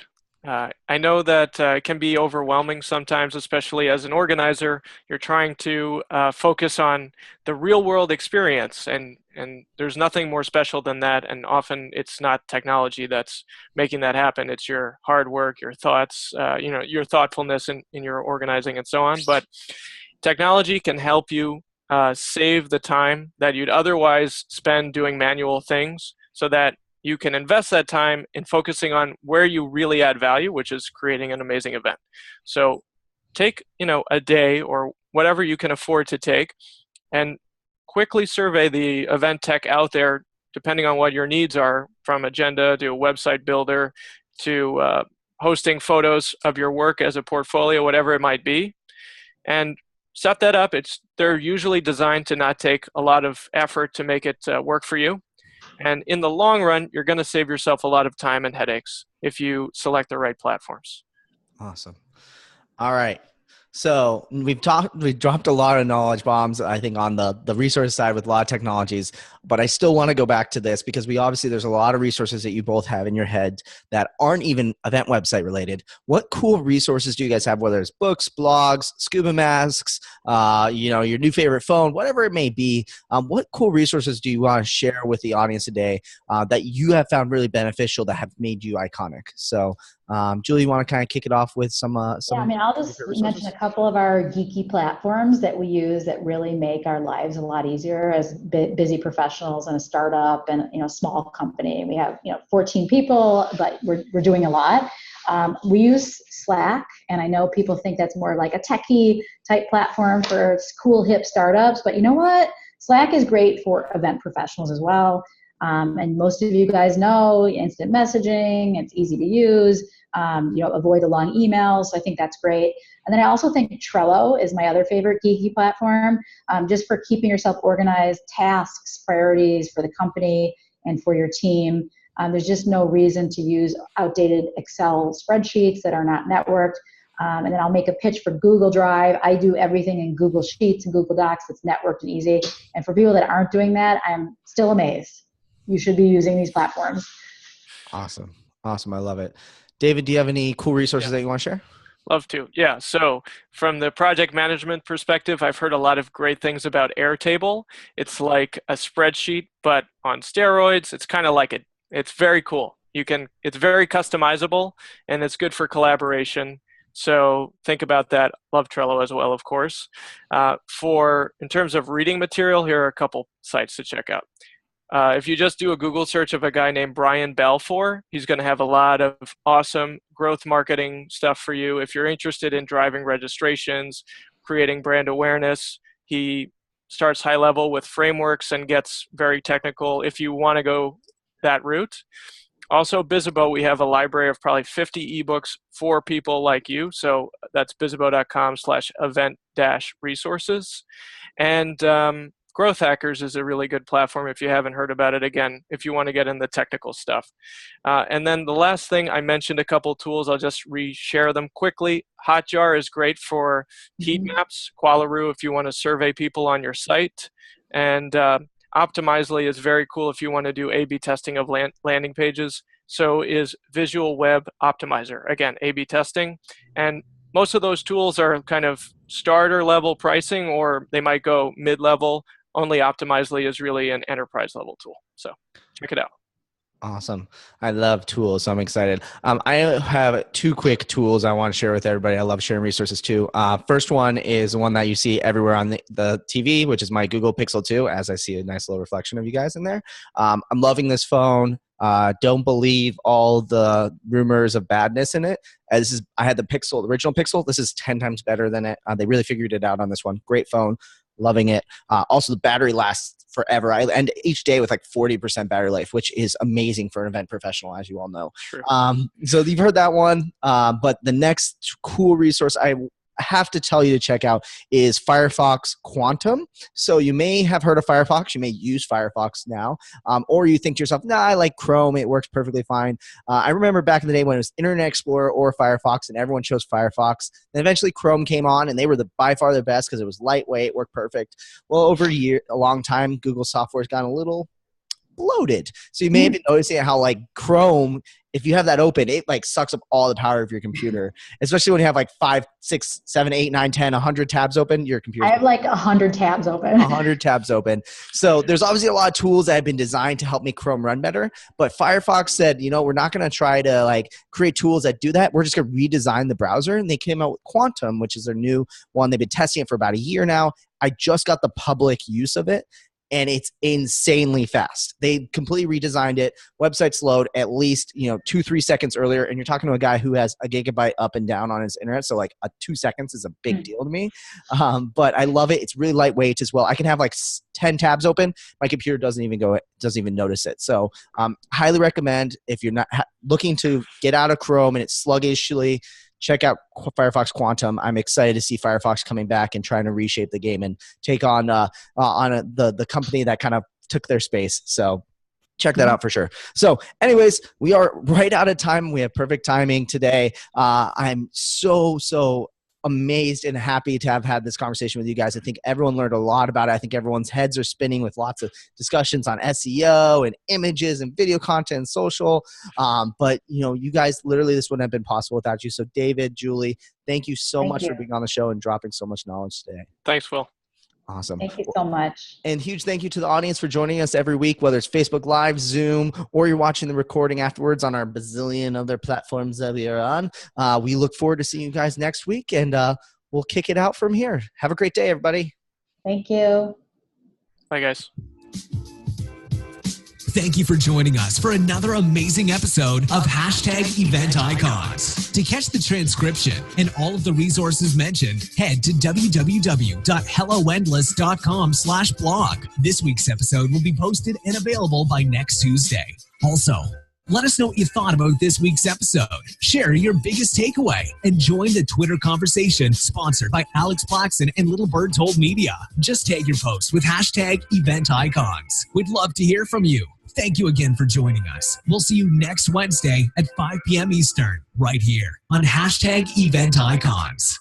S4: I know that it can be overwhelming sometimes, especially as an organizer. You're trying to focus on the real world experience, and there's nothing more special than that. And often it's not technology that's making that happen. It's your hard work, your thoughts, your thoughtfulness in your organizing and so on. But technology can help you save the time that you'd otherwise spend doing manual things, so that you can invest that time in focusing on where you really add value, which is creating an amazing event. So take, a day or whatever you can afford to take and quickly survey the event tech out there, depending on what your needs are, from agenda to a website builder to hosting photos of your work as a portfolio, whatever it might be, and set that up. They're usually designed to not take a lot of effort to make it work for you. And in the long run, you're going to save yourself a lot of time and headaches if you select the right platforms.
S2: Awesome. All right. So we've dropped a lot of knowledge bombs, I think, on the resource side with a lot of technologies, but I still want to go back to this because there's a lot of resources that you both have in your head that aren't even event website related. What cool resources do you guys have, whether it's books, blogs, scuba masks, your new favorite phone, whatever it may be? What cool resources do you want to share with the audience today that you have found really beneficial that have made you iconic? So Julie, you want to kind of kick it off with some
S3: I'll just mention a couple of our geeky platforms that we use that really make our lives a lot easier as busy professionals in a startup and a small company. We have 14 people, but we're doing a lot. We use Slack, and I know people think that's more like a techie type platform for cool hip startups, but you know what? Slack is great for event professionals as well. And most of you guys know instant messaging, it's easy to use, avoid the long emails. So I think that's great. And then I also think Trello is my other favorite geeky platform, just for keeping yourself organized, tasks, priorities for the company and for your team. There's just no reason to use outdated Excel spreadsheets that are not networked. And then I'll make a pitch for Google Drive. I do everything in Google Sheets and Google Docs. It's networked and easy. And for people that aren't doing that, I'm still amazed. You should be using these platforms.
S2: Awesome. I love it. David, do you have any cool resources that you want to share?
S4: Love to. Yeah. So from the project management perspective, I've heard a lot of great things about Airtable. It's like a spreadsheet, but on steroids. It's kind of like it. It's very cool. It's very customizable, and it's good for collaboration. So think about that. Love Trello as well, of course. In terms of reading material, here are a couple sites to check out. If you just do a Google search of a guy named Brian Balfour, he's going to have a lot of awesome growth marketing stuff for you. If you're interested in driving registrations, creating brand awareness, he starts high level with frameworks and gets very technical if you want to go that route. Also, Bizzabo, we have a library of probably 50 ebooks for people like you. So that's bizzabo.com/event-resources. And Growth Hackers is a really good platform if you haven't heard about it, again, if you want to get in the technical stuff. And then the last thing, I mentioned a couple tools. I'll just reshare them quickly. Hotjar is great for heat maps. Qualaroo if you want to survey people on your site. And Optimizely is very cool if you want to do A/B testing of landing pages. So is Visual Web Optimizer. Again, A/B testing. And most of those tools are kind of starter level pricing, or they might go mid-level. Only Optimizely is really an enterprise level tool. So check it out.
S2: Awesome. I love tools, so I'm excited. I have two quick tools I want to share with everybody. I love sharing resources too. First one is the one that you see everywhere on the TV, which is my Google Pixel 2, as I see a nice little reflection of you guys in there. I'm loving this phone. Don't believe all the rumors of badness in it. I had the original Pixel. This is 10 times better than it. They really figured it out on this one. Great phone. Loving it. Also, the battery lasts forever. I end each day with like 40% battery life, which is amazing for an event professional, as you all know.
S4: Sure.
S2: So you've heard that one. But the next cool resource I have to tell you to check out is Firefox Quantum. So you may have heard of Firefox. You may use Firefox now. Or you think to yourself, nah, I like Chrome. It works perfectly fine. I remember back in the day when it was Internet Explorer or Firefox, and everyone chose Firefox. Then eventually Chrome came on, and they were by far the best because it was lightweight, worked perfect. Well, over a long time, Google software has gotten a little bloated. So you may have been noticing how like Chrome, if you have that open, it like sucks up all the power of your computer, especially when you have like 5, 6, 7, 8, 9, 10, 100 tabs open. Your computer.
S3: I have like 100 tabs open.
S2: 100 tabs open. So there's obviously a lot of tools that have been designed to help make Chrome run better. But Firefox said, we're not going to try to like create tools that do that. We're just going to redesign the browser. And they came out with Quantum, which is their new one. They've been testing it for about a year now. I just got the public use of it. And it's insanely fast. They completely redesigned it. Websites load at least 2-3 seconds earlier, and you're talking to a guy who has a gigabyte up and down on his internet. So like 2 seconds is a big deal to me. But I love it. It's really lightweight as well. I can have like 10 tabs open. My computer doesn't even notice it. So highly recommend if you're not looking to get out of Chrome and it's sluggishly. Check out Firefox Quantum. I'm excited to see Firefox coming back and trying to reshape the game and take on the company that kind of took their space. So check that out for sure. So anyways, we are right out of time. We have perfect timing today. I'm so amazed and happy to have had this conversation with you guys. I think everyone learned a lot about it. I think everyone's heads are spinning with lots of discussions on SEO and images and video content and social. But you guys, literally this wouldn't have been possible without you. So David, Julie, thank you so much for being on the show and dropping so much knowledge today.
S4: Thanks, Will.
S2: Awesome.
S3: Thank you so much.
S2: And huge thank you to the audience for joining us every week, whether it's Facebook Live, Zoom, or you're watching the recording afterwards on our bazillion other platforms that we are on. We look forward to seeing you guys next week, and we'll kick it out from here. Have a great day, everybody.
S3: Thank you.
S4: Bye, guys.
S1: Thank you for joining us for another amazing episode of #Event Icons. To catch the transcription and all of the resources mentioned, head to www.helloendless.com/blog. This week's episode will be posted and available by next Tuesday. Also, Let us know what you thought about this week's episode. Share your biggest takeaway and join the Twitter conversation sponsored by Alex Plaxton and Little Bird Told Media. Just tag your post with hashtag Event Icons. We'd love to hear from you. Thank you again for joining us. We'll see you next Wednesday at 5 p.m. Eastern, right here on hashtag Event Icons.